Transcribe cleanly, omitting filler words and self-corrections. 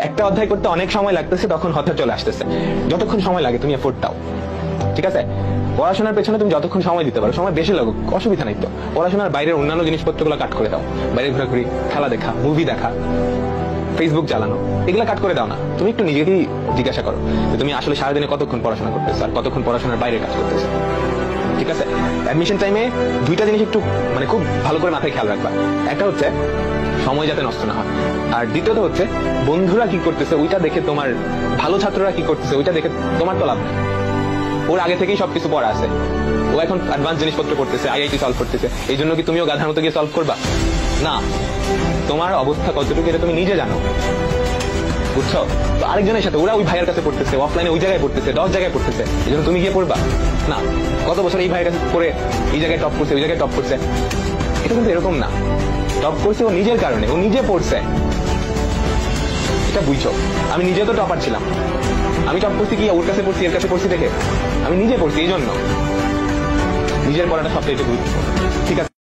একটা অধ্যায় করতে অনেক সময় লাগতেছে, তখন হতাশা চলে আসতেছে। যতক্ষণ সময় লাগে তুমি এফোর্ট দাও, ঠিক আছে? পড়াশোনার পেছনে তুমি যতক্ষণ সময় দিতে পারো, সময় বেশি লাগুক, অসুবিধা নাই তো। পড়াশোনার বাইরের অন্যান্য জিনিসপত্রগুলো কাট করে দাও। বাইরে ঘোরাঘুরি, খেলা দেখা, মুভি দেখা, ফেসবুক চালানো, এগুলা কাট করে দাও না। তুমি একটু নিজেকেই জিজ্ঞাসা করো যে তুমি আসলে সারাদিনে কতক্ষণ পড়াশোনা করতেছো আর কতক্ষণ পড়াশোনার বাইরে কাজ করতেছো, ঠিক আছে? অ্যাডমিশন টাইমে দুইটা জিনিস একটু খুব ভালো করে মাথায় খেয়াল রাখবা। একটা হচ্ছে সময় যাতে নষ্ট না হয়, আর দ্বিতীয়ত হচ্ছে বন্ধুরা কি করতেছে ওইটা দেখে, তোমার ভালো ছাত্ররা কি করতেছে ওইটা দেখে তোমার তো লাভ নেই। ওর আগে থেকেই সবকিছু পড়া আছে, ও এখন অ্যাডভান্স জিনিসপত্র করতেছে, আইআইটি সলভ করতেছে, এই জন্য কি তুমিও গাধার মতো গিয়ে সলভ করবা? না, তোমার অবস্থা কতটুকু এটা তুমি নিজে জানো, বুঝছো? তো আরেকজনের সাথে ওরা ওই ভাইয়ের কাছে পড়তেছে, অফলাইনে ওই জায়গায় পড়তেছে, 10 জায়গায় পড়তেছে, এই জন্য তুমি গিয়ে পড়বা না? কত বছর এই ভাইয়ের কাছে পড়ে এই জায়গায় টপ করছে, ওই জায়গায় টপ করছে, এটা কিন্তু এরকম না। টপ করছে ও নিজের কারণে, ও নিজে পড়ছে, এটা বুঝছো? আমি নিজে তো টপার ছিলাম, আমি টপ করছি কি ওর কাছে পড়ছি, এর কাছে পড়ছি দেখে? আমি নিজে পড়ছি, এই জন্য নিজের পড়াটা সবচেয়ে গুরুত্বপূর্ণ, ঠিক আছে?